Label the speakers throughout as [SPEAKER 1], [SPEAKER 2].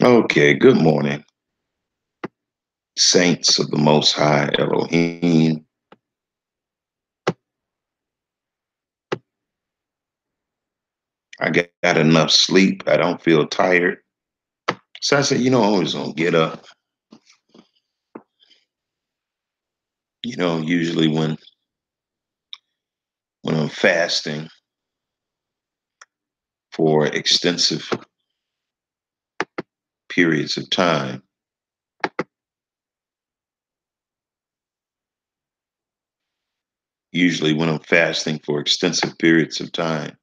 [SPEAKER 1] Okay, good morning, saints of the Most High Elohim. I got enough sleep. I don't feel tired. So I said, I'm always gonna get up. Usually when I'm fasting for extensive periods of time, usually when I'm fasting for extensive periods of time,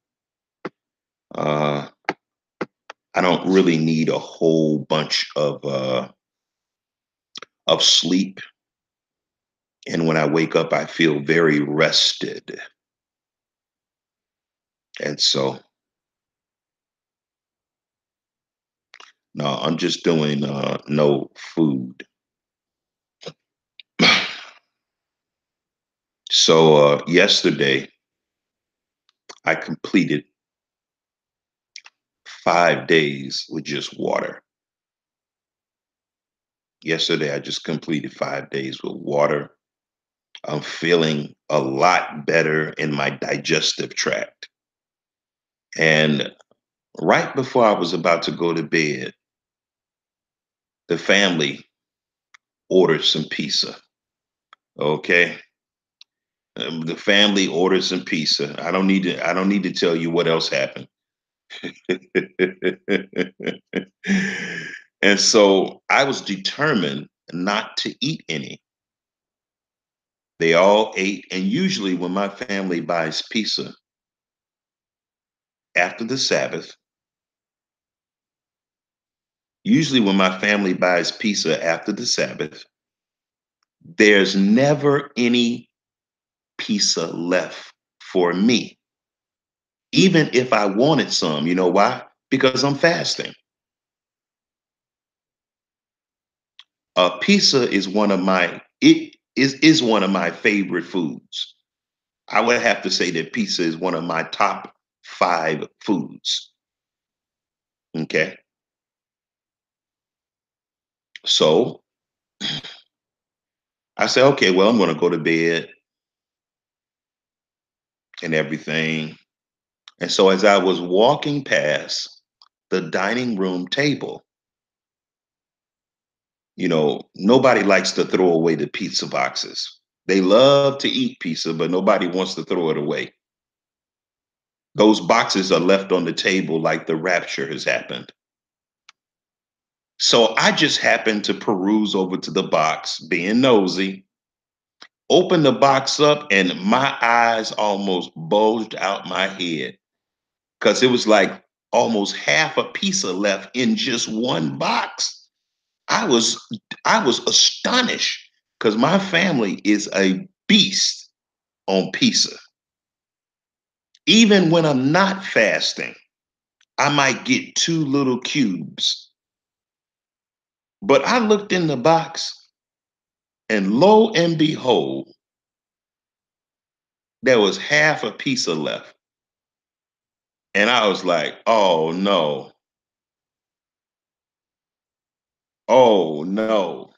[SPEAKER 1] uh, I don't really need a whole bunch of sleep. And when I wake up, I feel very rested. And so, no, I'm just doing no food. So yesterday, I completed 5 days with just water. Yesterday, I just completed 5 days with water. I'm feeling a lot better in my digestive tract. And right before I was about to go to bed, the family ordered some pizza. Okay. The family ordered some pizza. I don't need to tell you what else happened. And so I was determined not to eat any. They all ate. And usually, when my family buys pizza after the Sabbath, usually, when my family buys pizza after the Sabbath, there's never any pizza left for me, even if I wanted some. You know why? Because I'm fasting. Pizza is is one of my favorite foods. I would have to say that pizza is one of my top five foods. Okay. So I said, okay, well, I'm going to go to bed and everything. And so as I was walking past the dining room table, nobody likes to throw away the pizza boxes. They love to eat pizza, but nobody wants to throw it away. Those boxes are left on the table like the rapture has happened. So I just happened to peruse over to the box, being nosy, opened the box up, and my eyes almost bulged out my head because it was like almost half a pizza left in just one box. I was I was astonished because my family is a beast on pizza. Even when I'm not fasting, I might get two little cubes. But I looked in the box and lo and behold, there was half a pizza left. And I was like, oh no, oh no.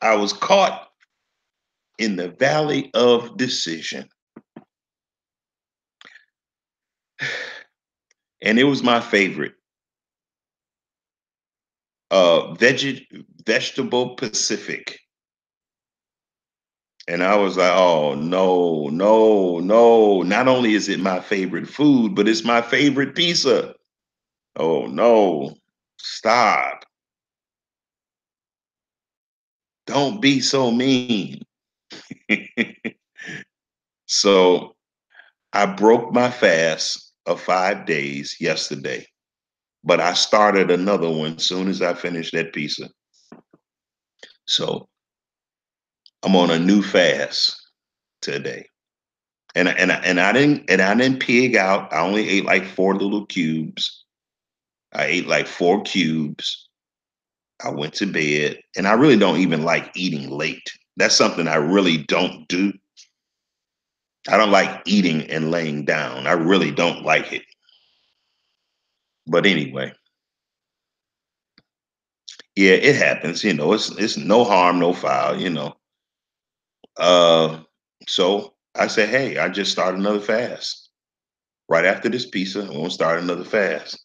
[SPEAKER 1] I was caught in the valley of decision. And it was my favorite. Vegetable Pacific. And I was like, oh no, no, no. Not only is it my favorite food, but it's my favorite pizza. Oh no. Stop. Don't be so mean. So I broke my fast of 5 days yesterday, but I started another one soon as I finished that pizza. So I'm on a new fast today. And I didn't pig out. I only ate like four little cubes. I ate like four cubes. I went to bed, and I really don't even like eating late. That's something I really don't do. I don't like eating and laying down. I really don't like it. But anyway, Yeah, it happens. It's no harm, no foul. Uh, so I said, hey, I just started another fast. Right after this pizza, I'm gonna start another fast.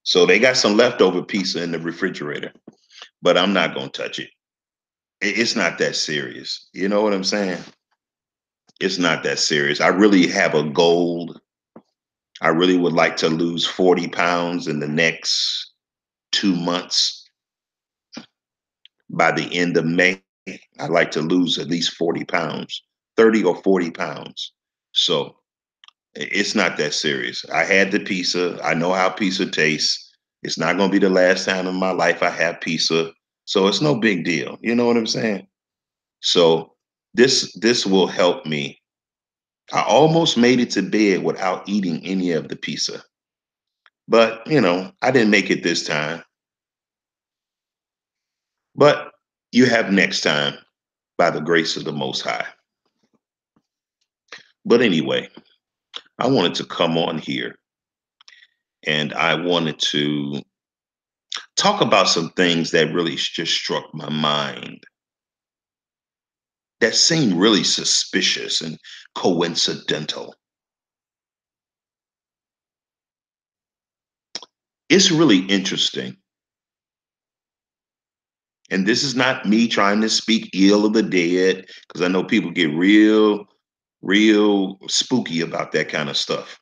[SPEAKER 1] So they got some leftover pizza in the refrigerator, but I'm not gonna touch it. It's not that serious. You know what I'm saying? It's not that serious. I really have a goal. I really would like to lose 40 pounds in the next 2 months. By the end of May, I'd like to lose at least 40 pounds, 30 or 40 pounds. So it's not that serious. I had the pizza. I know how pizza tastes. It's not going to be the last time in my life I have pizza. So it's no big deal. You know what I'm saying? So this will help me. I almost made it to bed without eating any of the pizza. But, I didn't make it this time. But you have next time by the grace of the Most High. But anyway, I wanted to come on here and I wanted to talk about some things that really just struck my mind that seemed really suspicious and coincidental. It's really interesting. And this is not me trying to speak ill of the dead, because I know people get real spooky about that kind of stuff.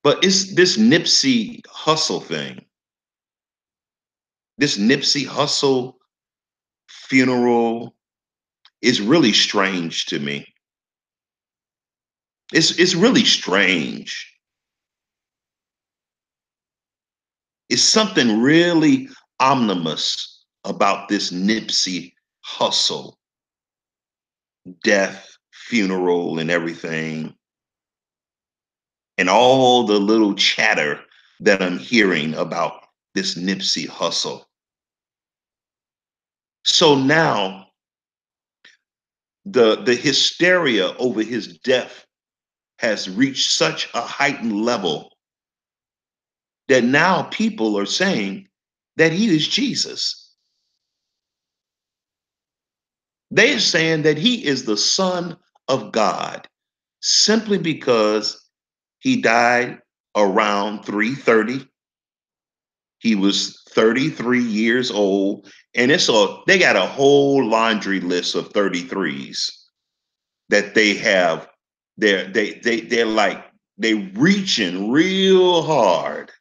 [SPEAKER 1] But it's this Nipsey Hustle thing. This Nipsey Hustle funeral is really strange to me. It's really strange. It's something really ominous about this Nipsey Hustle death, funeral, and everything, and all the little chatter that I'm hearing about this Nipsey Hustle. So now the hysteria over his death has reached such a heightened level that now people are saying that he is Jesus. They're saying that he is the Son of God simply because he died around 3:30. He was 33 years old, and they got a whole laundry list of 33s that they have. They're like they reaching real hard.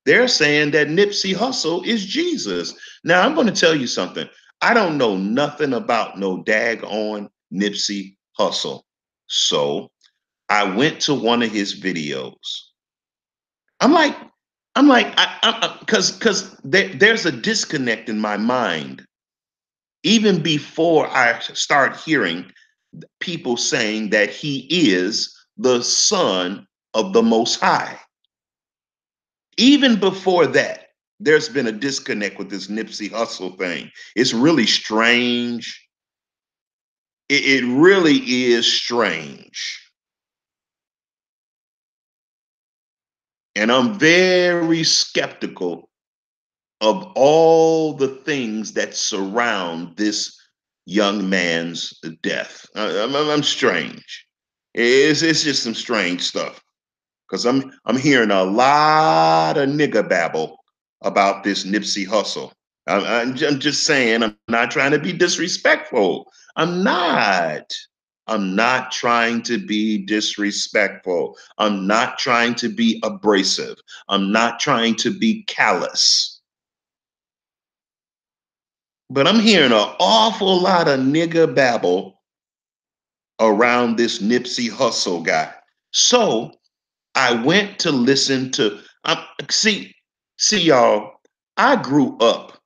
[SPEAKER 1] They're saying that Nipsey Hussle is Jesus. Now I'm going to tell you something. I don't know nothing about no daggone Nipsey Hussle. So I went to one of his videos. I'm like, because there's a disconnect in my mind. Even before I start hearing people saying that he is the Son of the Most High. Even before that, there's been a disconnect with this Nipsey Hussle thing. It's really strange. It really is strange. And I'm very skeptical of all the things that surround this young man's death. I'm strange. It's just some strange stuff because I'm hearing a lot of nigger babble about this Nipsey Hussle. I'm just saying, I'm not trying to be disrespectful. I'm not. I'm not trying to be disrespectful. I'm not trying to be abrasive. I'm not trying to be callous. But I'm hearing an awful lot of nigger babble around this Nipsey Hussle guy. So I went to listen to see y'all, I grew up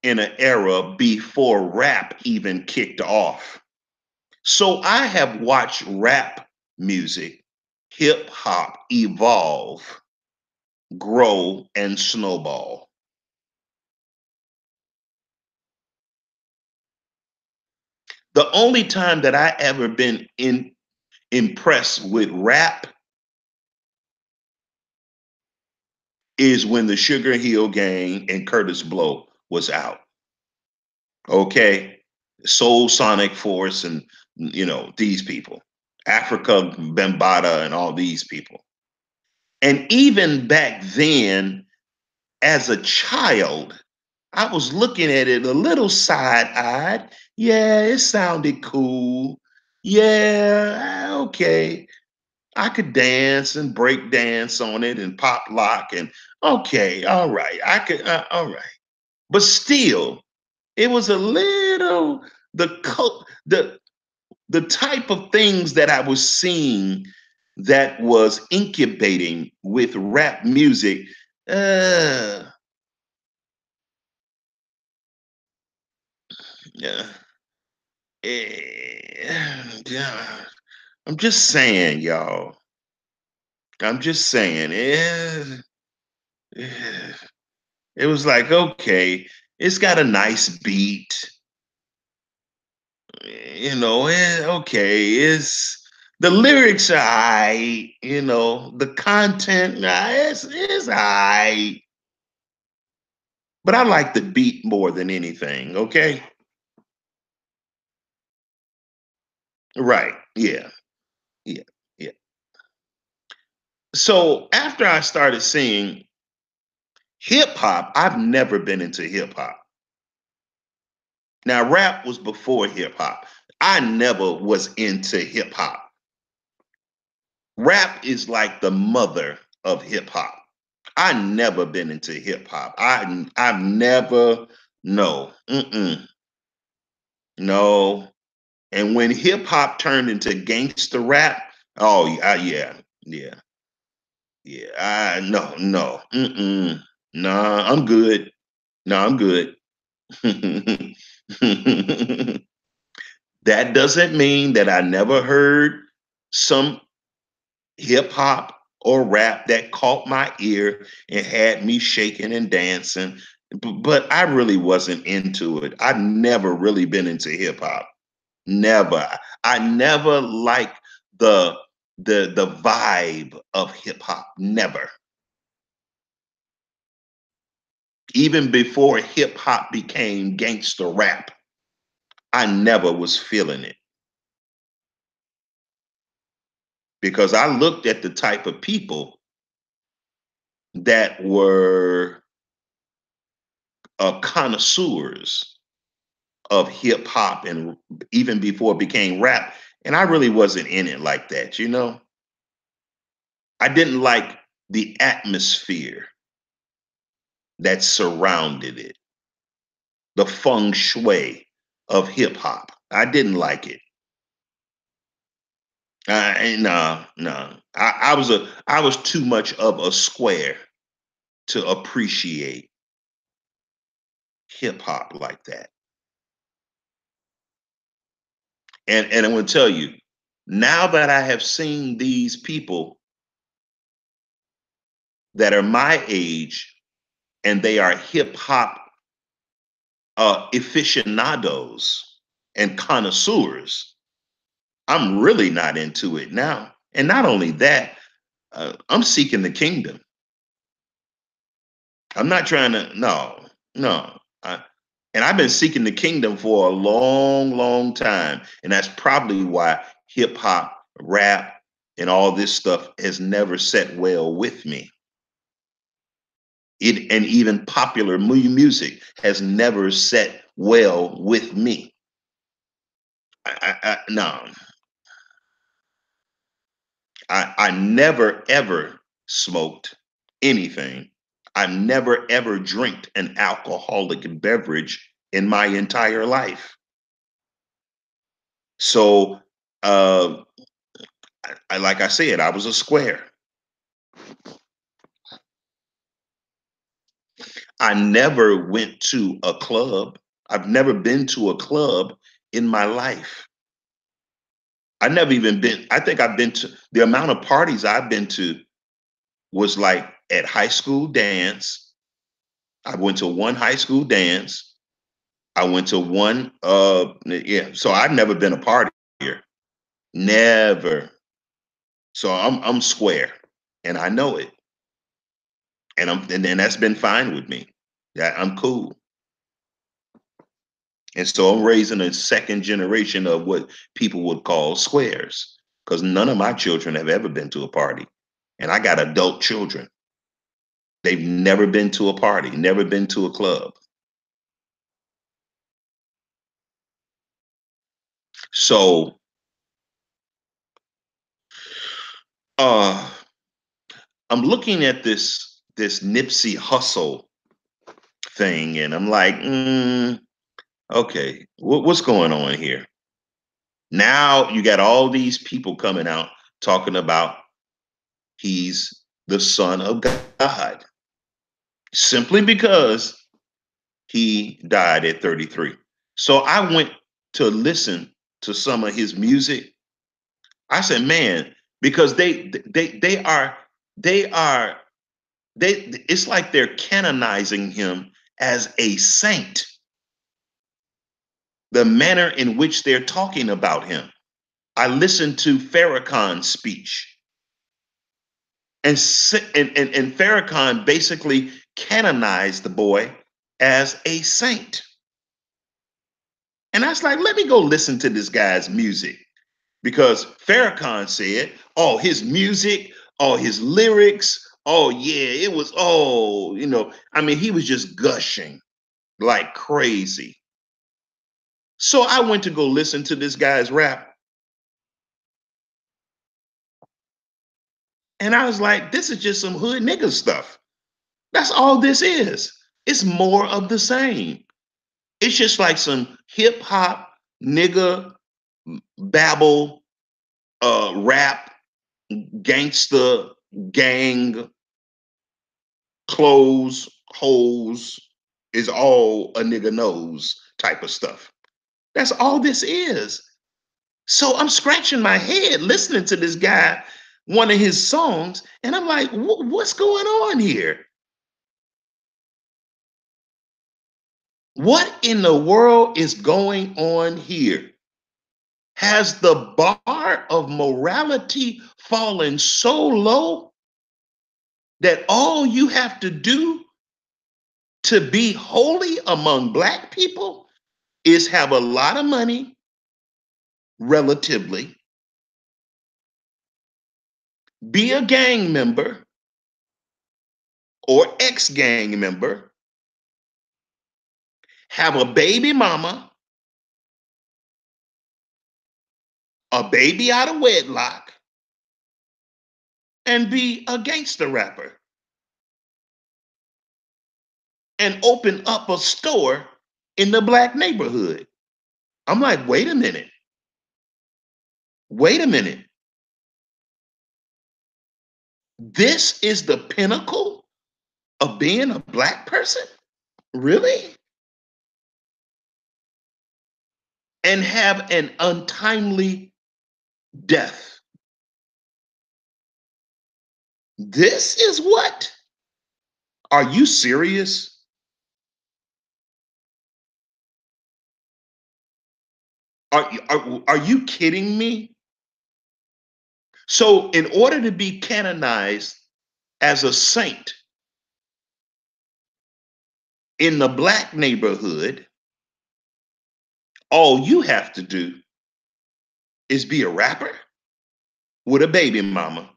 [SPEAKER 1] in an era before rap even kicked off. So I have watched rap music, hip hop evolve, grow, and snowball. The only time that I ever been impressed with rap is when the Sugar Hill Gang and Curtis Blow was out. Okay. Soul Sonic Force and these people. Africa Bambata and all these people. And even back then, as a child, I was looking at it a little side-eyed. Yeah, it sounded cool. Yeah, okay. I could dance and break dance on it and pop lock and okay, all right. I could all right. But still, it was a little the type of things that I was seeing that was incubating with rap music. Uh, yeah, yeah. I'm just saying, y'all. I'm just saying. Eh, it was like, okay, it's got a nice beat. Okay, it's the lyrics are the content, it's but I like the beat more than anything, okay? Right, yeah, yeah, yeah. So after I started seeing hip hop, I've never been into hip hop. Now, rap was before hip hop. I never was into hip hop. Rap is like the mother of hip hop. I never been into hip hop. I've never no no. And when hip hop turned into gangster rap, oh yeah yeah yeah. Nah, I'm good. No, I'm good. That doesn't mean that I never heard some hip hop or rap that caught my ear and had me shaking and dancing. But I really wasn't into it. I've never really been into hip hop. Never. I never liked the the vibe of hip hop. Never. Even before hip hop became gangster rap, I never was feeling it because I looked at the type of people that were connoisseurs of hip hop and even before it became rap. And I really wasn't in it like that. I didn't like the atmosphere that surrounded it, the feng shui of hip hop. I didn't like it. No, no. I was too much of a square to appreciate hip hop like that. And I'm gonna tell you, now that I have seen these people that are my age and they are hip hop aficionados and connoisseurs, I'm really not into it now. And not only that, I'm seeking the kingdom. I'm not trying to, no, no. And I've been seeking the kingdom for a long, long time. And that's probably why hip hop, rap, and all this stuff has never set well with me. And even popular music has never set well with me. No, I never ever smoked anything. I never ever drank an alcoholic beverage in my entire life. So, uh, like I said, I was a square. I never went to a club. I've never been to a club in my life. I never even been, I think I've been to the amount of parties I've been to was like at high school dance. I went to one high school dance. I went to one yeah, so I've never been a partier. Never. So I'm square and I know it. and that's been fine with me. Yeah, I'm cool. And so I'm raising a second generation of what people would call squares, because none of my children have ever been to a party. And I got adult children. They've never been to a party, never been to a club. So uh I'm looking at this Nipsey Hustle thing, and I'm like, okay, what's going on here? Now you got all these people coming out talking about he's the son of God simply because he died at 33. So I went to listen to some of his music. I said, man, because they are they it's like they're canonizing him as a saint, the manner in which they're talking about him. I listened to Farrakhan's speech, and Farrakhan basically canonized the boy as a saint. And I was like, let me go listen to this guy's music, because Farrakhan said, oh, his music, oh, his lyrics, oh, yeah, it was, oh, I mean, he was just gushing like crazy. So I went to go listen to this guy's rap, and I was like, this is just some hood nigga stuff. That's all this is. It's more of the same. It's just like some hip hop nigga babble, rap, gangster, gang, clothes, hoes, is all a nigga knows type of stuff. That's all this is. So I'm scratching my head listening to this guy, one of his songs, and I'm like, what's going on here? What in the world is going on here? Has the bar of morality fallen so low that all you have to do to be holy among Black people is have a lot of money, relatively, be a gang member or ex gang member, have a baby mama, a baby out of wedlock, and be a gangster rapper and open up a store in the Black neighborhood? I'm like, wait a minute. Wait a minute. This is the pinnacle of being a Black person? Really? And have an untimely death. This is what? Are you serious? Are you kidding me? So, in order to be canonized as a saint in the Black neighborhood, all you have to do is be a rapper with a baby mama,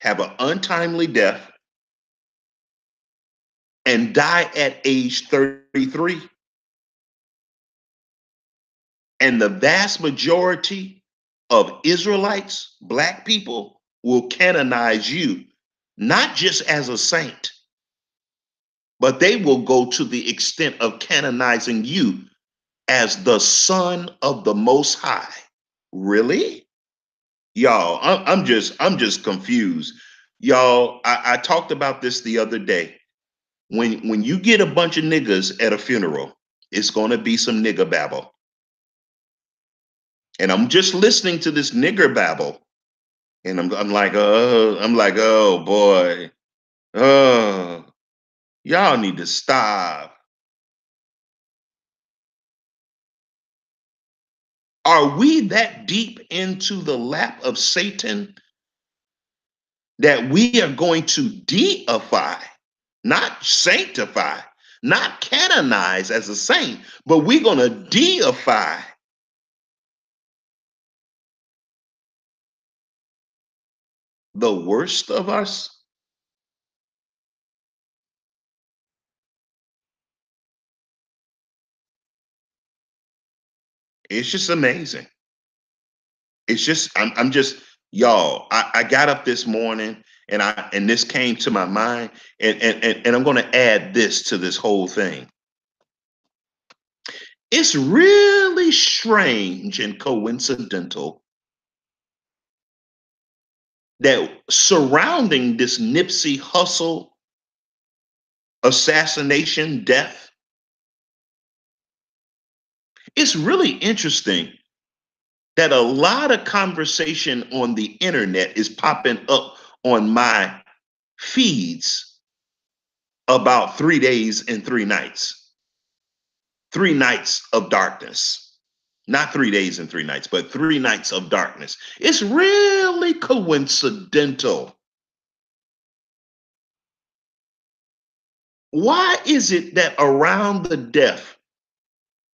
[SPEAKER 1] have an untimely death, and die at age 33. And the vast majority of Israelites, Black people, will canonize you not just as a saint, but they will go to the extent of canonizing you as the son of the Most High. Really? Y'all, I'm just confused. Y'all, I talked about this the other day. When you get a bunch of niggas at a funeral, it's gonna be some nigger babble. And I'm just listening to this nigger babble, and I'm like, oh boy, oh, y'all need to stop. Are we that deep into the lap of Satan that we are going to deify not sanctify, not canonize as a saint, but we're going to deify the worst of us. It's just amazing. It's just, I'm just, y'all, I got up this morning and this came to my mind and I'm going to add this to this whole thing. It's really strange and coincidental that surrounding this Nipsey Hussle assassination death, it's really interesting that a lot of conversation on the internet is popping up on my feeds about 3 days and 3 nights, 3 nights of darkness. Not 3 days and 3 nights, but 3 nights of darkness. It's really coincidental. Why is it that around the death,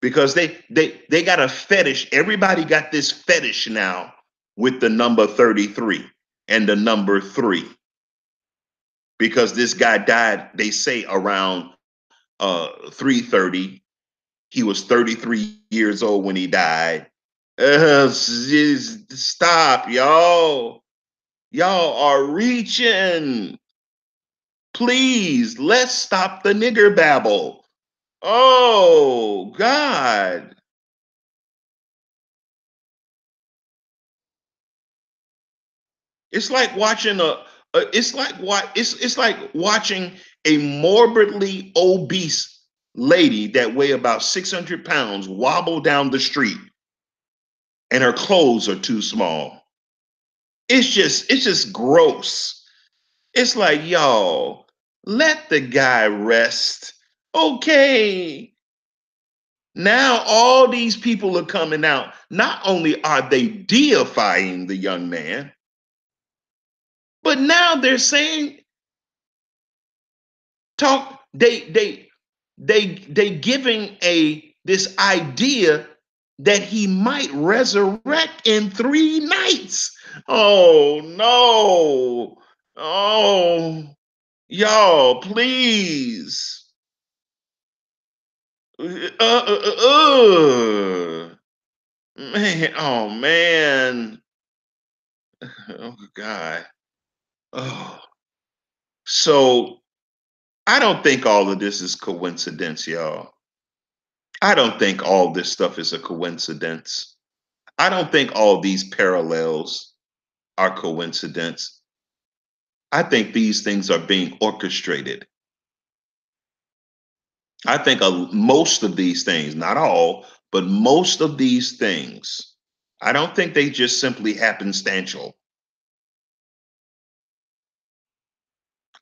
[SPEAKER 1] because they got a fetish, everybody got this fetish now with the number 33 and the number 3, because this guy died, they say around 3:30. He was 33 years old when he died. Stop, y'all. Y'all are reaching. Please, let's stop the nigger babble. Oh, God. It's like watching it's like watching a morbidly obese lady that weigh about 600 pounds wobble down the street and her clothes are too small. It's just gross. It's like, y'all, let the guy rest. Okay. Now all these people are coming out. Not only are they deifying the young man, but now they're saying talk they giving a this idea that he might resurrect in 3 nights. Oh no. Oh, y'all, please. Man, oh man. Oh God. Oh. So I don't think all of this is coincidence, y'all. I don't think all this stuff is a coincidence. I don't think all these parallels are coincidence. I think these things are being orchestrated. I think most of these things, not all, but most of these things, I don't think they just simply happenstantial.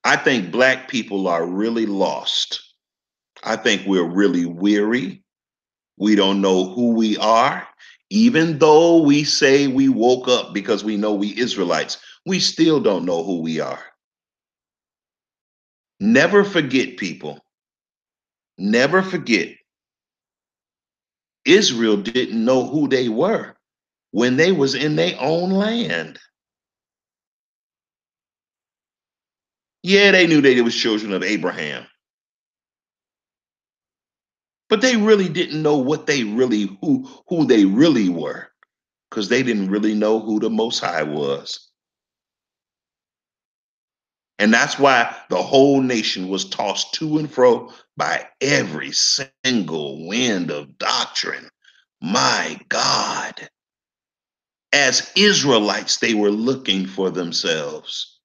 [SPEAKER 1] I think Black people are really lost. I think we're really weary. We don't know who we are. Even though we say we woke up because we know we Israelites, we still don't know who we are. Never forget, people. Never forget. Israel didn't know who they were when they was in their own land. Yeah, they knew they was children of Abraham, but they really didn't know what they really who they really were, because they didn't really know who the Most High was. And that's why the whole nation was tossed to and fro by every single wind of doctrine. My God. As Israelites, they were looking for themselves.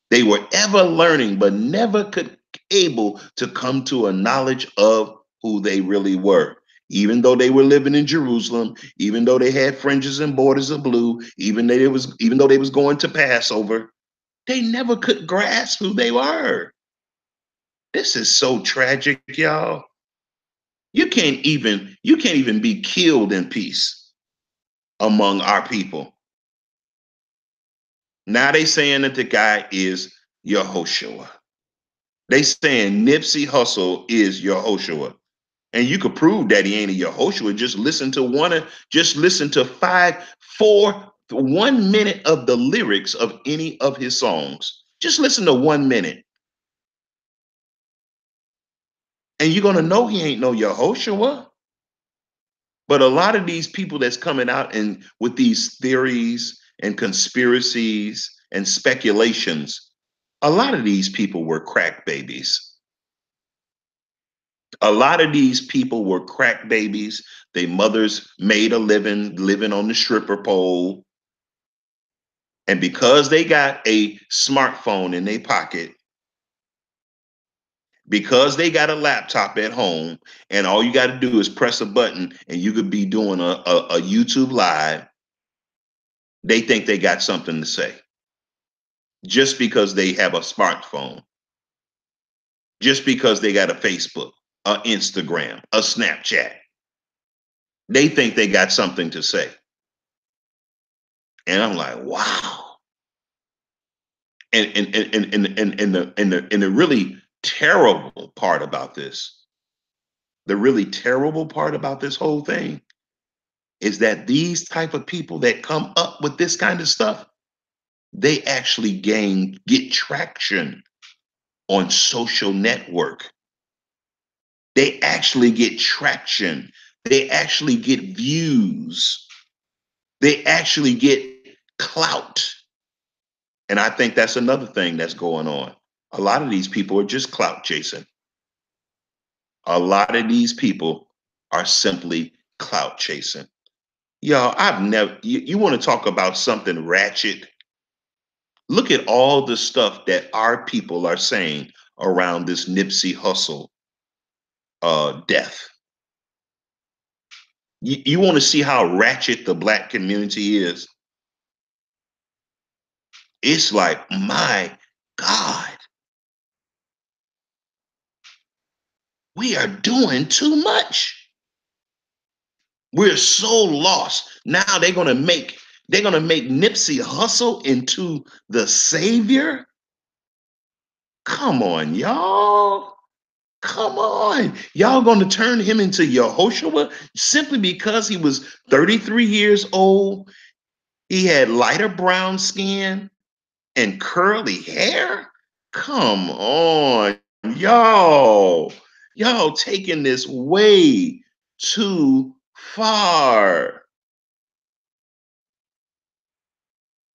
[SPEAKER 1] They were ever learning, but never could able to come to a knowledge of who they really were. Even though they were living in Jerusalem, even though they had fringes and borders of blue, even though they was going to Passover, they never could grasp who they were. This is so tragic, y'all. You can't even be killed in peace among our people. Now they saying that the guy is Yehoshua. They saying Nipsey Hussle is Yehoshua. And you could prove that he ain't a Yehoshua. Just listen to 1 minute of the lyrics of any of his songs. Just listen to 1 minute. And you're gonna know he ain't no Yehoshua. But a lot of these people that's coming out and with these theories and conspiracies and speculations, a lot of these people were crack babies. A lot of these people were crack babies. Their mothers made a living, living on the stripper pole. And because they got a smartphone in their pocket, because they got a laptop at home, and all you got to do is press a button and you could be doing a YouTube live, they think they got something to say just because they have a smartphone, just because they got a Facebook, a Instagram, a Snapchat. They think they got something to say. And I'm like, wow. And the really terrible part about this, the really terrible part about this whole thing is that these type of people that come up with this kind of stuff, they actually get traction on social network. They actually get traction. They actually get views. They actually get clout. And I think that's another thing that's going on. A lot of these people are just clout chasing. A lot of these people are simply clout chasing. Y'all, you want to talk about something ratchet? Look at all the stuff that our people are saying around this Nipsey Hussle death. You want to see how ratchet the black community is? It's like, my God, we are doing too much. We're so lost. Now they're gonna make Nipsey Hussle into the savior. Come on, y'all. Come on. Y'all gonna turn him into Yehoshua simply because he was 33 years old. He had lighter brown skin and curly hair. Come on, y'all. Y'all taking this way too far.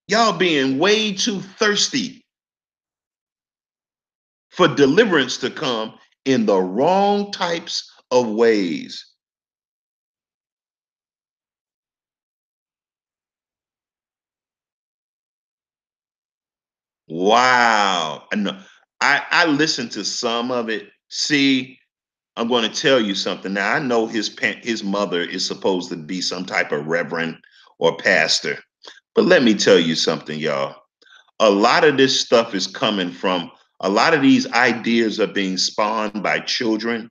[SPEAKER 1] Y'all being way too thirsty for deliverance to come in the wrong types of ways. Wow. And I listened to some of it. See, I'm going to tell you something. Now I know his mother is supposed to be some type of reverend or pastor. But let me tell you something, y'all. A lot of this stuff is coming from a lot of these ideas are being spawned by children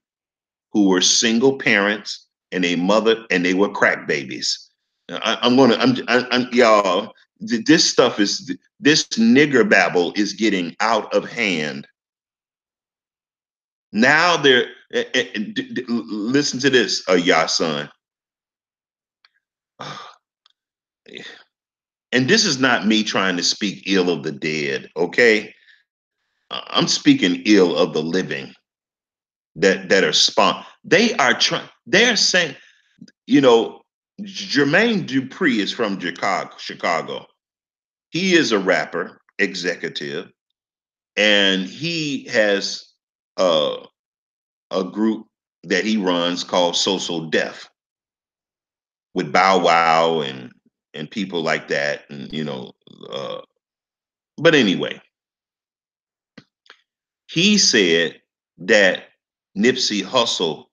[SPEAKER 1] who were single parents and a mother and they were crack babies. Y'all, this nigger babble is getting out of hand. Now listen to this, y'all son. And this is not me trying to speak ill of the dead, okay? I'm speaking ill of the living that are spawned. They're saying, you know, Jermaine Dupri is from Chicago. He is a rapper, executive, and he has a, a group that he runs called Social Deaf with Bow Wow and people like that, and uh, but anyway, he said that Nipsey Hussle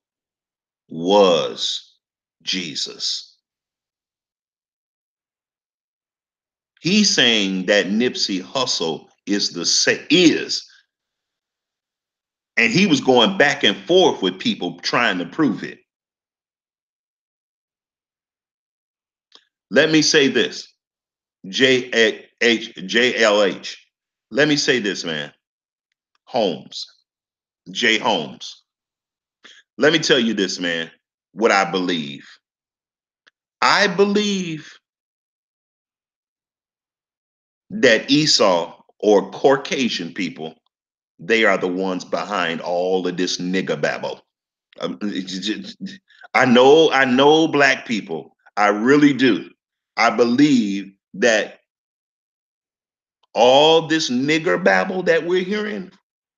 [SPEAKER 1] was Jesus. He's saying that Nipsey Hussle is, and he was going back and forth with people trying to prove it. Let me say this, JLH. Let me say this, man. Holmes. Jay Holmes. Let me tell you this, man, what I believe. I believe that Esau or Caucasian people, they are the ones behind all of this nigger babble. I know black people. I really do. I believe that all this nigger babble that we're hearing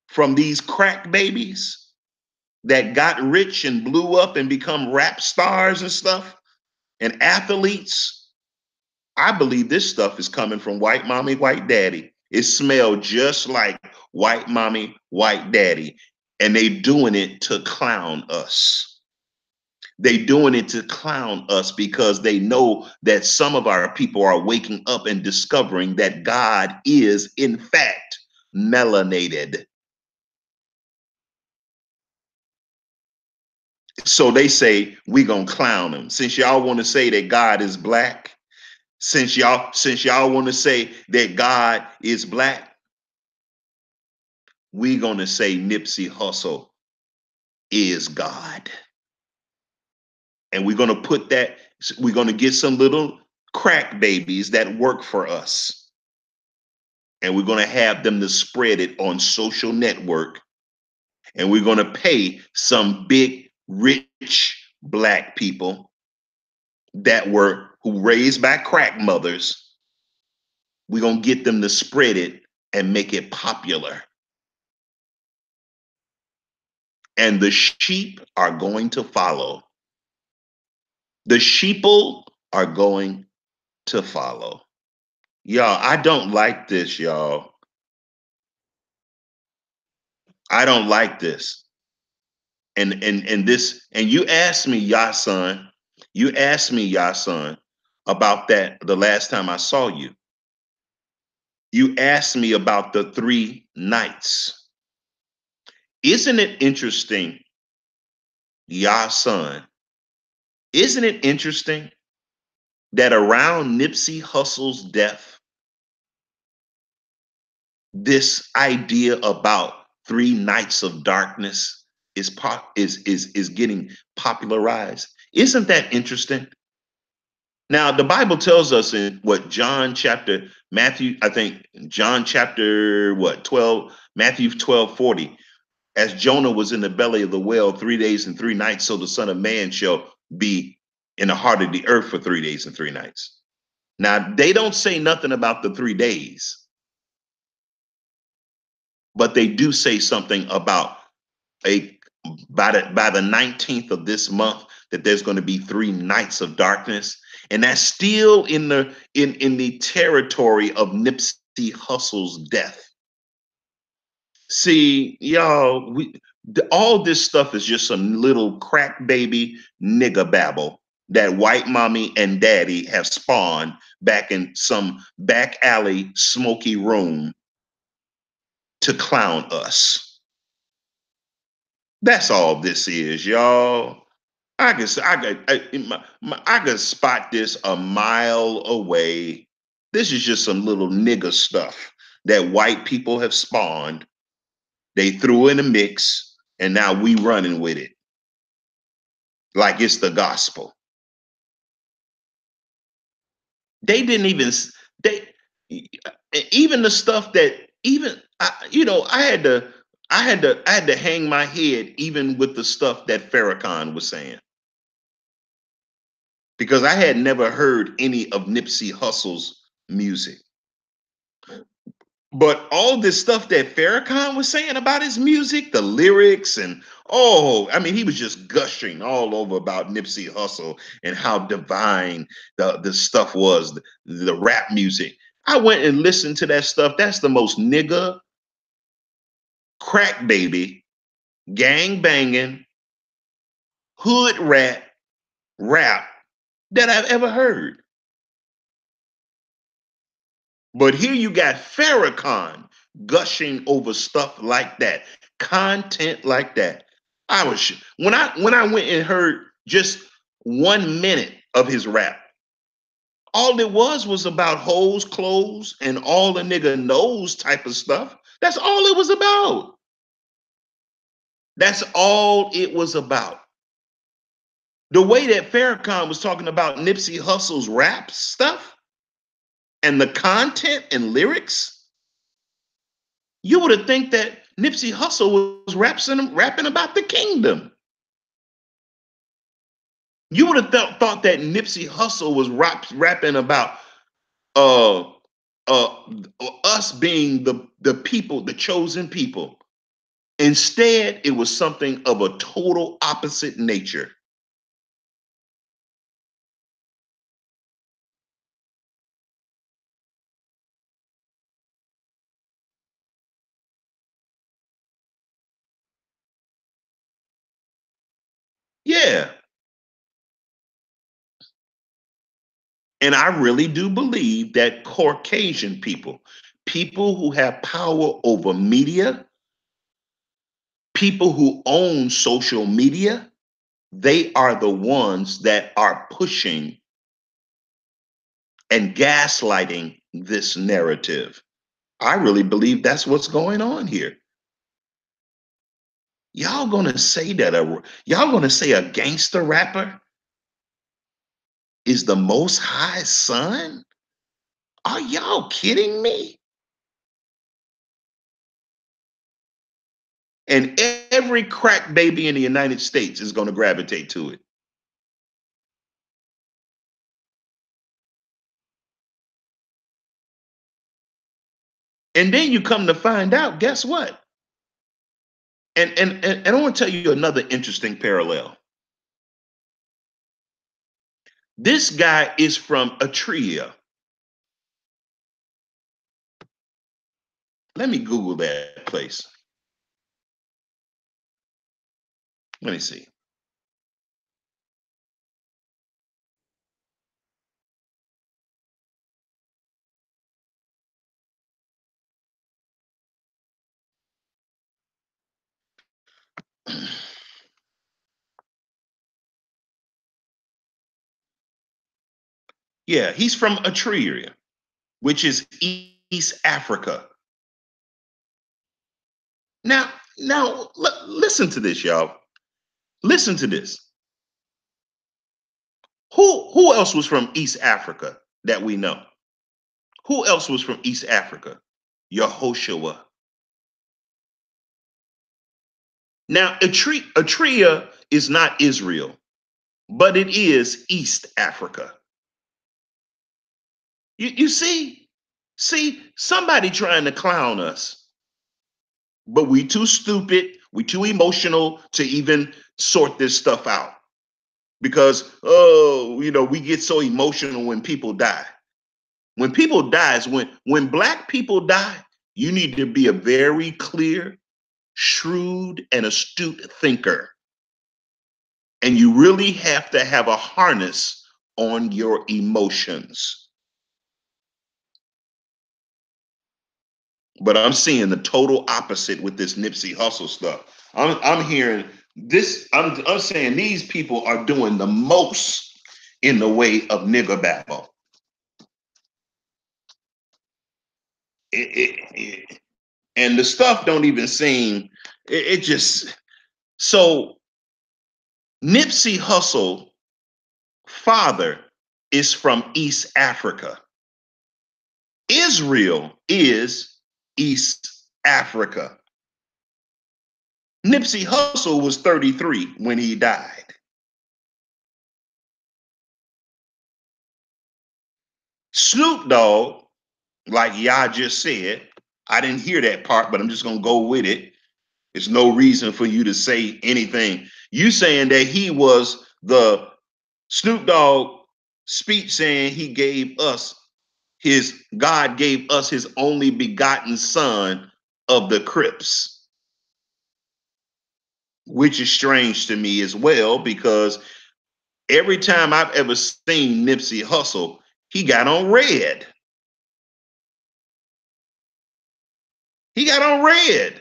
[SPEAKER 1] from these crack babies that got rich and blew up and become rap stars and stuff and athletes, I believe this stuff is coming from white mommy, white daddy. It smelled just like white mommy, white daddy. And they doing it to clown us. They doing it to clown us because they know that some of our people are waking up and discovering that God is, in fact, melanated. So they say we gonna clown him. Since y'all want to say that God is black, since y'all want to say that God is black, we gonna say Nipsey Hussle is God. And we're gonna put that, we're gonna get some little crack babies that work for us. And we're gonna have them to spread it on social network. And we're gonna pay some big, rich black people that were who raised by crack mothers. We're gonna get them to spread it and make it popular. And the sheep are going to follow. The sheeple are going to follow. Y'all, I don't like this, y'all. I don't like this. And this, and you asked me, Yasan, you asked me, Yasan, about that the last time I saw you. You asked me about the 3 nights. Isn't it interesting, Yasan? Isn't it interesting that around Nipsey Hussle's death, this idea about 3 nights of darkness is getting popularized? Isn't that interesting? Now, the Bible tells us in what Matthew, I think John chapter what 12, Matthew 12:40, as Jonah was in the belly of the whale 3 days and 3 nights, so the Son of Man shall be in the heart of the earth for 3 days and 3 nights. Now, they don't say nothing about the 3 days, but they do say something about a by the 19th of this month that there's going to be 3 nights of darkness, and that's still in the territory of Nipsey Hussle's death. See, y'all, all this stuff is just some little crack baby nigger babble that white mommy and daddy have spawned back in some back alley smoky room to clown us. That's all this is, y'all. I can spot this a mile away. This is just some little nigger stuff that white people have spawned. They threw in a mix, and now we running with it like it's the gospel. They didn't even they even the stuff that even I had to hang my head even with the stuff that Farrakhan was saying, because I had never heard any of Nipsey Hussle's music. But all this stuff that Farrakhan was saying about his music, the lyrics, and I mean, he was just gushing all over about Nipsey Hussle and how divine the stuff was, the rap music. I went and listened to that stuff. That's the most nigga, crack baby, gang banging, hood rap that I've ever heard. But here you got Farrakhan gushing over stuff like that, content like that. I was when I went and heard just 1 minute of his rap, all it was about hoes, clothes, and all the nigga knows type of stuff. That's all it was about. That's all it was about. The way that Farrakhan was talking about Nipsey Hussle's rap stuff and the content and lyrics, you would have think that Nipsey Hussle was rapping about the kingdom. You would have thought that Nipsey Hussle was rapping about uh, uh, us being the people, the chosen people. Instead, it was something of a total opposite nature. Yeah. And I really do believe that Caucasian people, people who have power over media, people who own social media, they are the ones that are pushing and gaslighting this narrative. I really believe that's what's going on here. Y'all gonna say a gangster rapper is the most high son? Are y'all kidding me? And every crack baby in the United States is gonna gravitate to it. And then you come to find out, guess what? And I want to tell you another interesting parallel. This guy is from Atria. Let me Google that place. Let me see. Yeah, he's from Atria, which is East Africa. Now, listen to this, y'all. Listen to this. Who else was from East Africa that we know? Who else was from East Africa? Yehoshua. Now, Atria is not Israel, but it is East Africa. You see, somebody trying to clown us, but we too stupid, we too emotional to even sort this stuff out. Because we get so emotional when people die. When people die is when black people die, you need to be a very clear, shrewd, and astute thinker. And you really have to have a harness on your emotions. But I'm seeing the total opposite with this Nipsey Hussle stuff. I'm hearing this. I'm saying these people are doing the most in the way of nigger babble. And the stuff don't even seem. It just so Nipsey Hussle father is from East Africa. Israel is East Africa. Nipsey Hussle was 33 when he died. Snoop Dogg, like y'all just said, I didn't hear that part, but I'm just gonna go with it. There's no reason for you to say anything. You saying that he was the Snoop Dogg speech saying he gave us God gave us his only begotten son of the Crips, which is strange to me as well because every time I've ever seen Nipsey Hussle, he got on red. He got on red.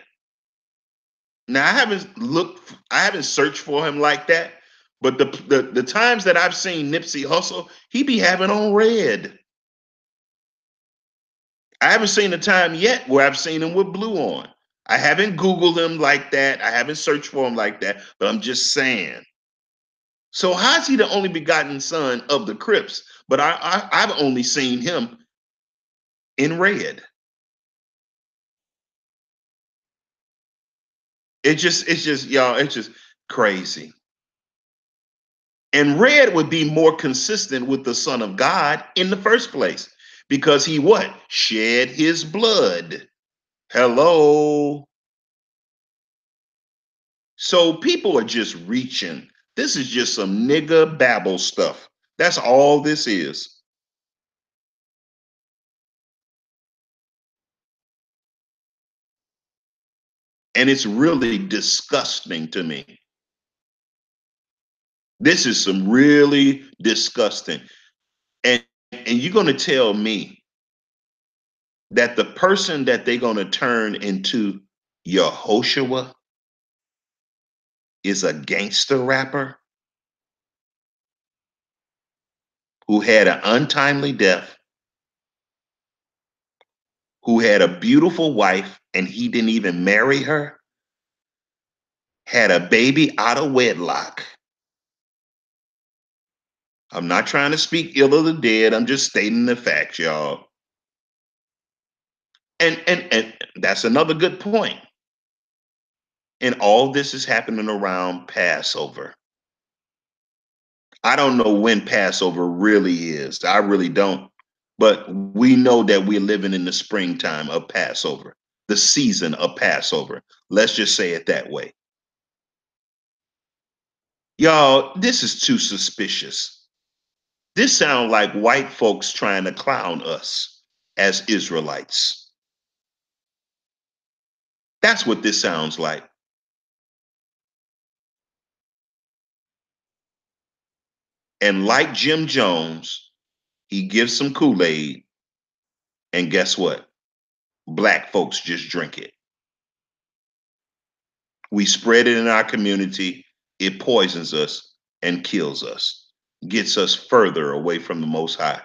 [SPEAKER 1] Now I haven't searched for him like that, but the times that I've seen Nipsey Hussle, he be having on red. I haven't seen a time yet where I've seen him with blue on. I haven't Googled him like that. I haven't searched for him like that, but I'm just saying. So how's he the only begotten son of the Crips? But I've only seen him in red. It's just y'all, it's just crazy. And red would be more consistent with the Son of God in the first place because he what? Shed his blood. Hello. So people are just reaching. This is just some nigger babble stuff. That's all this is. And it's really disgusting to me. This is some really disgusting. And and you're going to tell me that the person that they're going to turn into Yehoshua is a gangster rapper who had an untimely death, who had a beautiful wife and he didn't even marry her, had a baby out of wedlock. I'm not trying to speak ill of the dead. I'm just stating the facts, y'all. And that's another good point. And all this is happening around Passover. I don't know when Passover really is. I really don't. But we know that we're living in the springtime of Passover, the season of Passover. Let's just say it that way. Y'all, this is too suspicious. This sounds like white folks trying to clown us as Israelites. That's what this sounds like. And like Jim Jones, he gives some Kool-Aid, and guess what? Black folks just drink it. We spread it in our community. It poisons us and kills us, gets us further away from the Most High.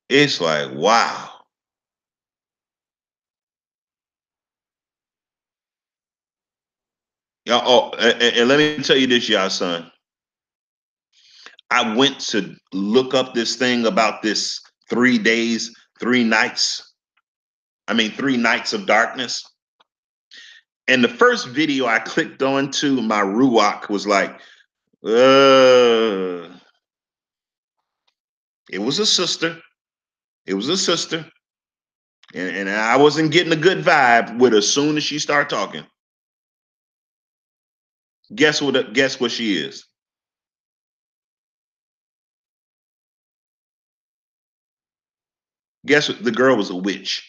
[SPEAKER 1] It's like, wow. Y'all, oh, and let me tell you this, y'all, son. I went to look up this thing about this 3 days, 3 nights. I mean, 3 nights of darkness. And the first video I clicked on to my Ruach was like, uh, it was a sister. It was a sister. And I wasn't getting a good vibe with her as soon as she started talking. Guess what she is? Guess what? The girl was a witch.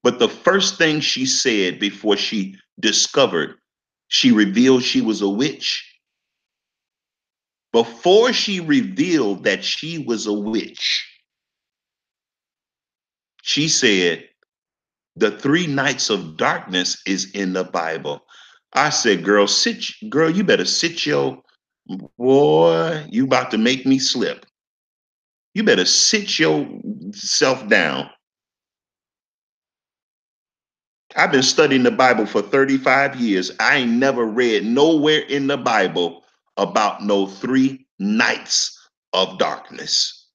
[SPEAKER 1] But the first thing she said before she discovered, she revealed she was a witch. Before she revealed that she was a witch, she said, the 3 nights of darkness is in the Bible. I said, girl, you better sit your boy, you about to make me slip. You better sit yourself down. I've been studying the Bible for 35 years. I ain't never read nowhere in the Bible about no 3 nights of darkness.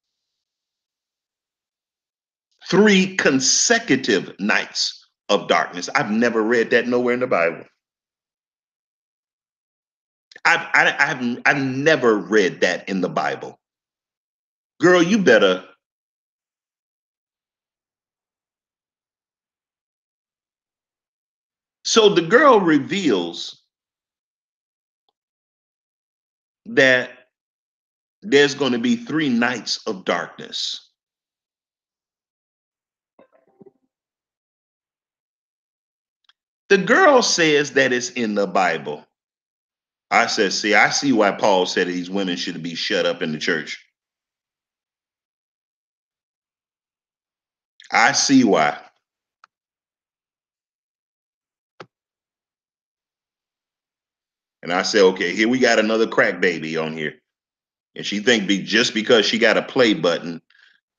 [SPEAKER 1] 3 consecutive nights of darkness. I've never read that nowhere in the Bible. I've never read that in the Bible. Girl, you better. So the girl reveals that there's going to be 3 nights of darkness. The girl says that it's in the Bible. I said, see, I see why Paul said these women should be shut up in the church. I see why. And I said, okay, here we got another crack baby on here. And she think just because she got a play button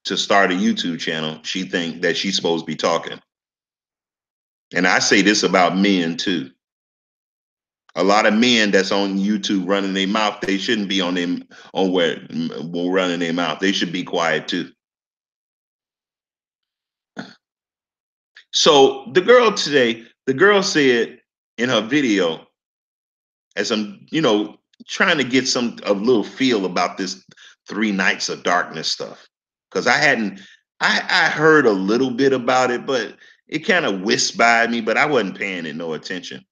[SPEAKER 1] to start a YouTube channel, she think that she's supposed to be talking. And I say this about men too. A lot of men that's on YouTube running their mouth, they shouldn't be on them on where running their mouth. They should be quiet too. So the girl said in her video, as I'm, trying to get some a little feel about this 3 nights of darkness stuff. Because I heard a little bit about it, but it kind of whisked by me, but I wasn't paying it no attention.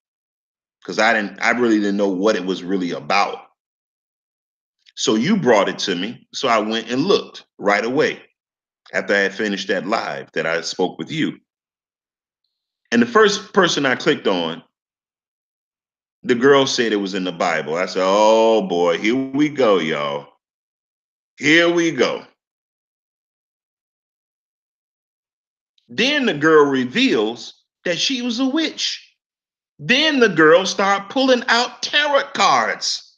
[SPEAKER 1] Because I really didn't know what it was really about. So you brought it to me. So I went and looked right away after I had finished that live that I spoke with you. And the first person I clicked on, the girl said it was in the Bible. I said, oh boy, here we go, y'all. Here we go. Then the girl reveals that she was a witch. Then the girl started pulling out tarot cards.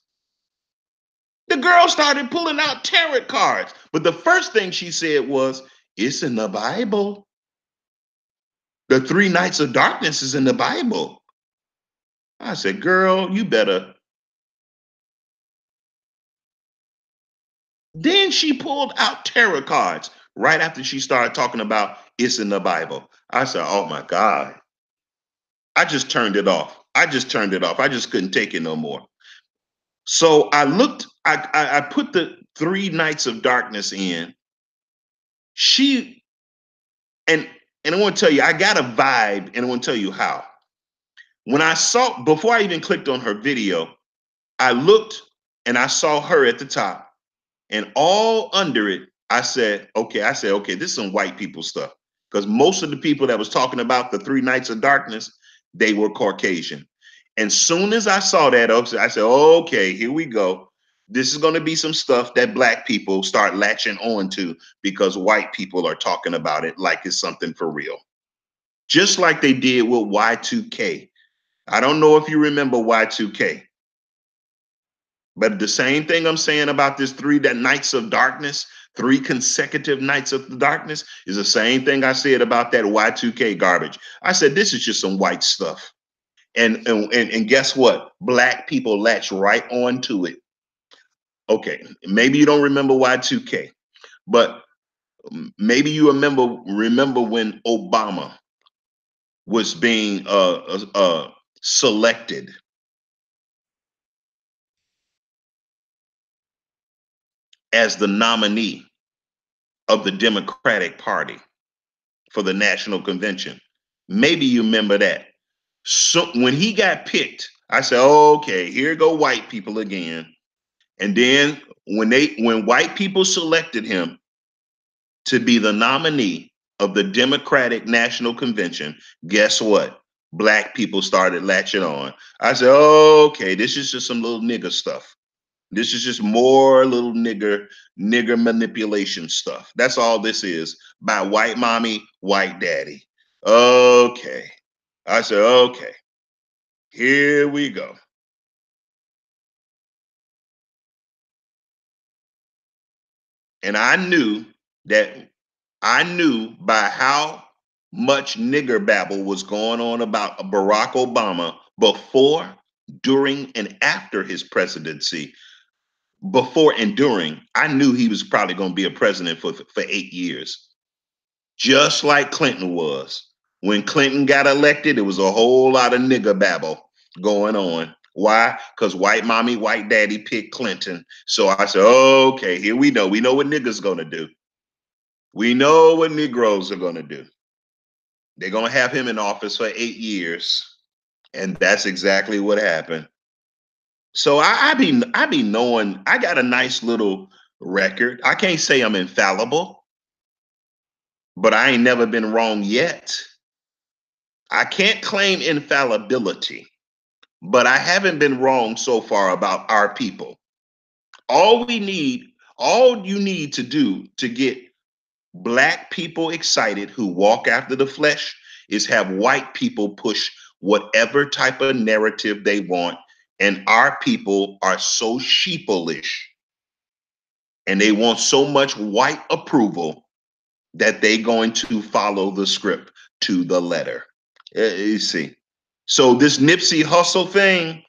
[SPEAKER 1] The girl started pulling out tarot cards. But the first thing she said was, it's in the Bible. The 3 nights of darkness is in the Bible. I said, girl, you better. Then she pulled out tarot cards right after she started talking about it's in the Bible. I said, oh my God. I just turned it off. I just turned it off. I just couldn't take it no more. So I looked, I put the 3 nights of darkness in. She and I want to tell you, I got a vibe, and I want to tell you how. When I saw, before I even clicked on her video, I looked and I saw her at the top, and all under it, I said, okay, this is some white people stuff. Because most of the people that was talking about the 3 nights of darkness, they were Caucasian. And soon as I saw that, I said, okay, here we go. This is going to be some stuff that black people start latching on to because white people are talking about it like it's something for real. Just like they did with Y2K. I don't know if you remember Y2K. But the same thing I'm saying about this nights of darkness, 3 consecutive nights of the darkness, is the same thing I said about that Y2K garbage. I said, this is just some white stuff. And guess what? Black people latch right onto it. Okay, maybe you don't remember Y2K, but maybe you remember when Obama was being selected as the nominee of the Democratic Party for the National Convention. Maybe you remember that. So when he got picked, I said, okay, here go white people again. And then when white people selected him to be the nominee of the Democratic National Convention, guess what? Black people started latching on. I said, okay, this is just some little nigger stuff. This is just more little nigger manipulation stuff. That's all this is by white mommy, white daddy. Okay. I said, okay, here we go. And I knew by how much nigger babble was going on about Barack Obama before, during, and after his presidency. Before and during, I knew he was probably going to be a president for 8 years, just like Clinton was. When Clinton got elected, it was a whole lot of nigger babble going on. Why? Because white mommy, white daddy picked Clinton. So I said, okay, here we know. We know what niggas going to do. We know what Negroes are going to do. They're going to have him in office for 8 years. And that's exactly what happened. So I be knowing I got a nice little record. I can't say I'm infallible, but I ain't never been wrong yet. I can't claim infallibility, but I haven't been wrong so far about our people. All you need to do to get black people excited who walk after the flesh is have white people push whatever type of narrative they want. And our people are so sheepish and they want so much white approval that they going to follow the script to the letter. You see. So this Nipsey Hustle thing,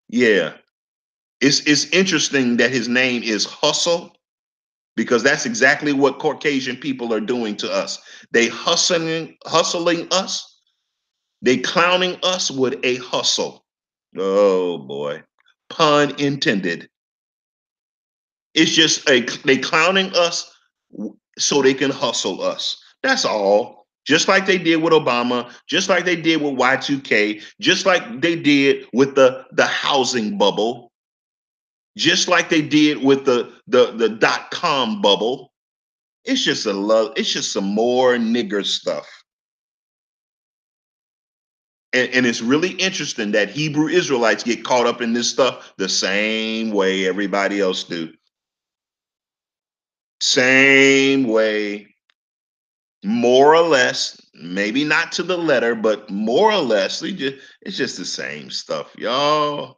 [SPEAKER 1] yeah, it's interesting that his name is Hustle because that's exactly what Caucasian people are doing to us. They hustling us. They clowning us with a hustle. Oh boy, pun intended. It's just they clowning us so they can hustle us. That's all. Just like they did with Obama, just like they did with Y2K, just like they did with the housing bubble, just like they did with the dot-com bubble. It's just some more nigger stuff. And it's really interesting that Hebrew Israelites get caught up in this stuff the same way everybody else do. Same way, more or less, maybe not to the letter, but more or less, it's just the same stuff, y'all.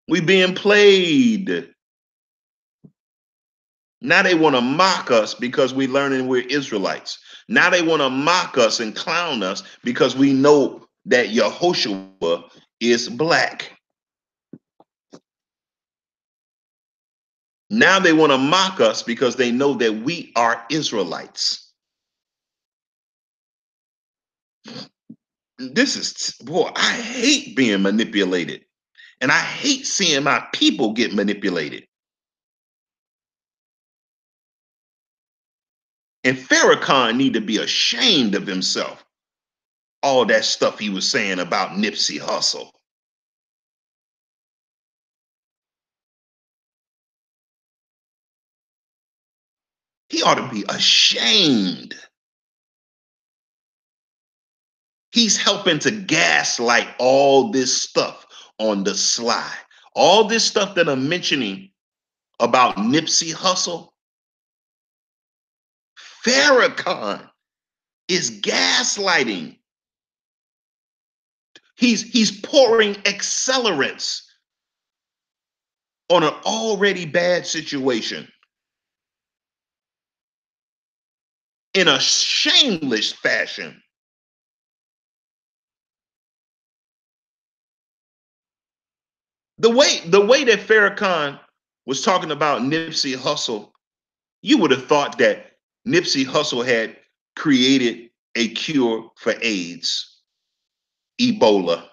[SPEAKER 1] We being played. Now they want to mock us because we learning we're Israelites. Now they want to mock us and clown us because we know that Yehoshua is black. Now they want to mock us because they know that we are Israelites. This is, boy, I hate being manipulated. And I hate seeing my people get manipulated. And Farrakhan need to be ashamed of himself. All that stuff he was saying about Nipsey Hussle. He ought to be ashamed. He's helping to gaslight all this stuff on the sly. All this stuff that I'm mentioning about Nipsey Hussle, Farrakhan is gaslighting. He's pouring accelerants on an already bad situation in a shameless fashion. The way that Farrakhan was talking about Nipsey Hussle, you would have thought that Nipsey Hussle had created a cure for AIDS, Ebola.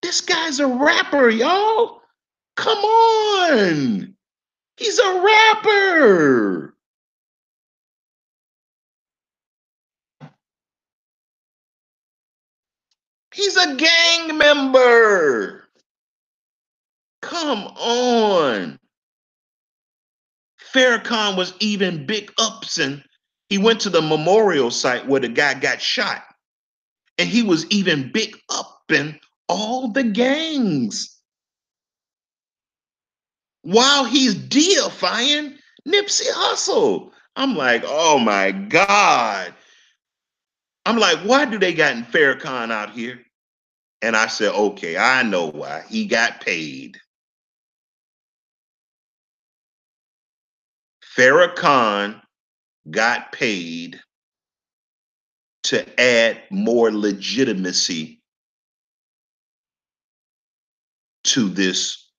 [SPEAKER 1] This guy's a rapper, y'all. Come on. He's a rapper. He's a gang member. Come on. Farrakhan was even big ups and he went to the memorial site where the guy got shot. And he was even big upping all the gangs while he's deifying Nipsey Hussle. I'm like, oh my God. I'm like, why do they got Farrakhan out here? And I said, okay, I know why. He got paid. Farrakhan got paid to add more legitimacy to this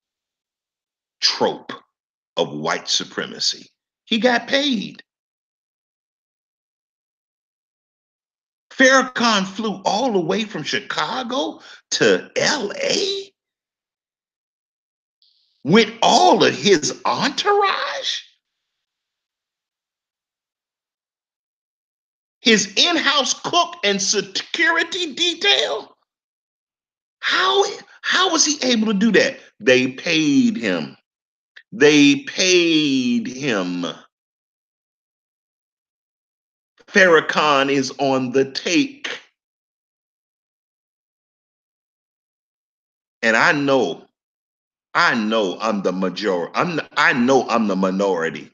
[SPEAKER 1] trope of white supremacy. He got paid. Farrakhan flew all the way from Chicago to LA with all of his entourage, his in-house cook and security detail. How how was he able to do that? They paid him. They paid him. Farrakhan is on the take. And I know I'm the majority. I know I'm the minority.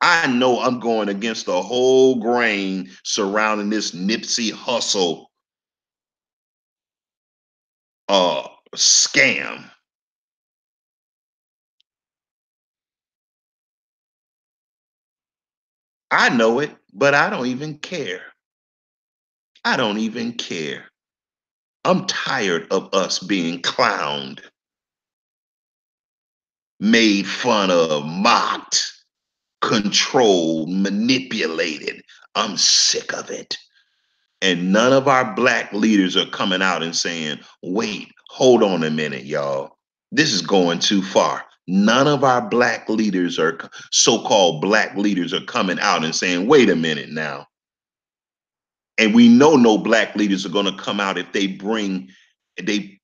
[SPEAKER 1] I know I'm going against the whole grain surrounding this Nipsey Hussle scam. I know it, but I don't even care. I don't even care. I'm tired of us being clowned, made fun of, mocked, controlled, manipulated. I'm sick of it. And none of our black leaders are coming out and saying, wait, hold on a minute, y'all. This is going too far. None of our black leaders are so-called black leaders are coming out and saying, wait a minute now. And we know no black leaders are going to come out if they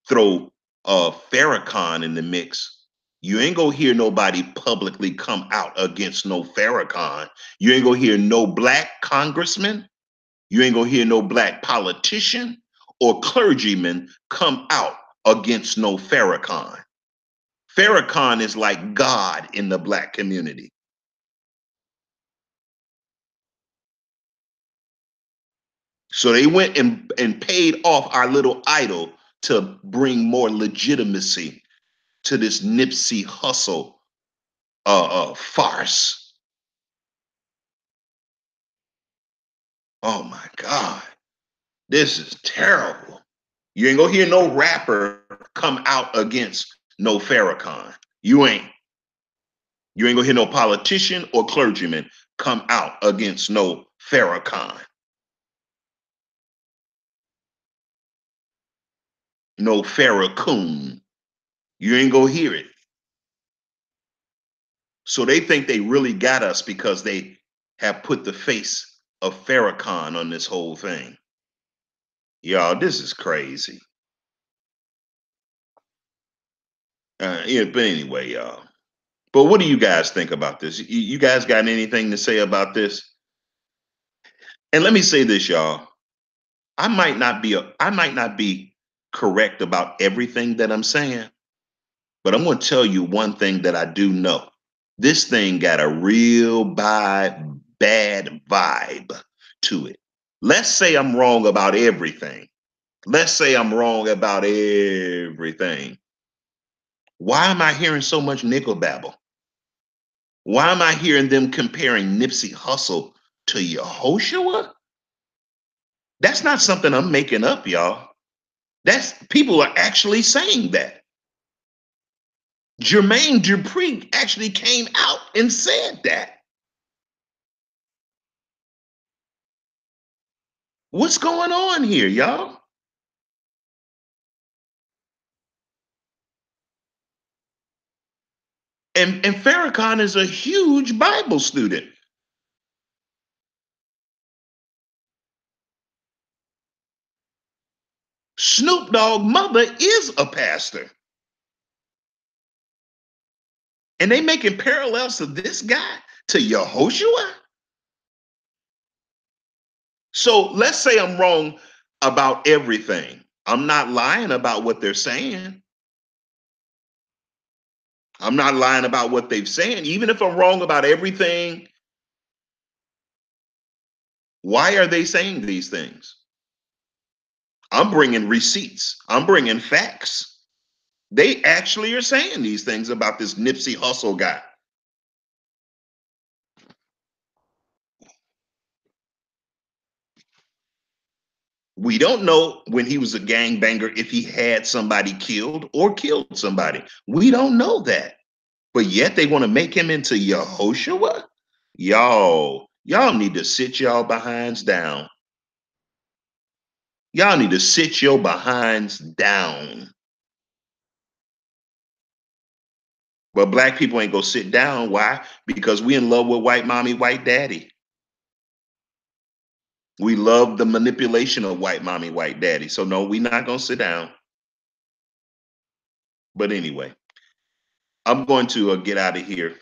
[SPEAKER 1] throw Farrakhan in the mix. You ain't gonna hear nobody publicly come out against no Farrakhan. You ain't gonna hear no black congressman. You ain't gonna hear no black politician or clergyman come out against no Farrakhan. Farrakhan is like God in the black community. So they went and paid off our little idol to bring more legitimacy to this Nipsey Hustle farce. Oh my God, this is terrible. You ain't gonna hear no rapper come out against no Farrakhan. You ain't. You ain't gonna hear no politician or clergyman come out against no Farrakhan, no Farrakhan. You ain't gonna hear it. So they think they really got us because they have put the face of Farrakhan on this whole thing. Y'all, this is crazy. Yeah, but anyway, y'all. But what do you guys think about this? You guys got anything to say about this? And let me say this, y'all. I might not be correct about everything that I'm saying, but I'm going to tell you one thing that I do know. This thing got a real bad vibe to it. Let's say I'm wrong about everything. Let's say I'm wrong about everything. Why am I hearing so much nickel babble? Why am I hearing them comparing Nipsey Hussle to Yehoshua? That's not something I'm making up, y'all. That's people are actually saying that. Jermaine Dupri actually came out and said that. What's going on here, y'all? And Farrakhan is a huge Bible student. Snoop Dogg mother is a pastor. And they making parallels to this guy, to Yehoshua. So let's say I'm wrong about everything. I'm not lying about what they're saying. I'm not lying about what they've saying. Even if I'm wrong about everything, why are they saying these things? I'm bringing receipts. I'm bringing facts. They actually are saying these things about this Nipsey Hussle guy. We don't know when he was a gangbanger if he had somebody killed or killed somebody. We don't know that. But yet they want to make him into Yehoshua? Y'all need to sit y'all behinds down. Y'all need to sit your behinds down. But black people ain't gonna sit down. Why? Because we in love with white mommy, white daddy. We love the manipulation of white mommy, white daddy. So no, we not gonna sit down. But anyway, I'm going to get out of here.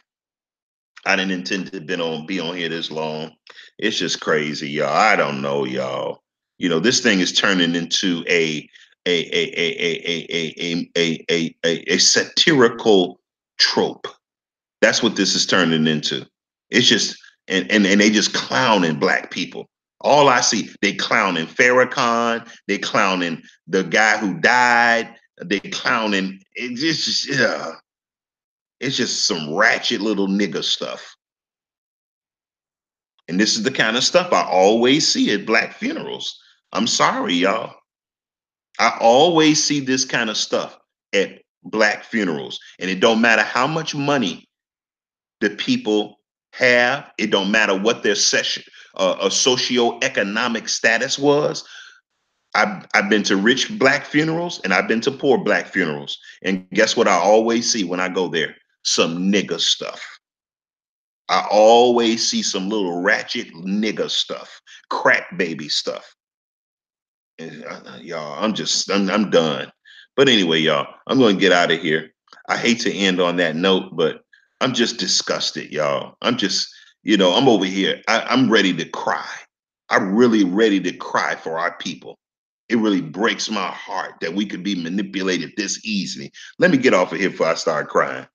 [SPEAKER 1] I didn't intend to be on here this long. It's just crazy, y'all. I don't know, y'all. You know, this thing is turning into a satirical trope. That's what this is turning into. It's just and they just clowning black people. All I see, they clowning Farrakhan, they clowning the guy who died, they clowning. It's just some ratchet little nigga stuff. And this is the kind of stuff I always see at black funerals. I'm sorry, y'all. I always see this kind of stuff at black funerals. And it don't matter how much money the people have. It don't matter what their session, a socioeconomic status was. I've been to rich black funerals and I've been to poor black funerals. And guess what I always see when I go there? Some nigger stuff. I always see some little ratchet nigger stuff, crack baby stuff. And y'all, I'm done. But anyway, y'all, I'm going to get out of here. I hate to end on that note, but I'm just disgusted, y'all. I'm over here. I'm ready to cry. I'm really ready to cry for our people. It really breaks my heart that we could be manipulated this easily. Let me get off of here before I start crying.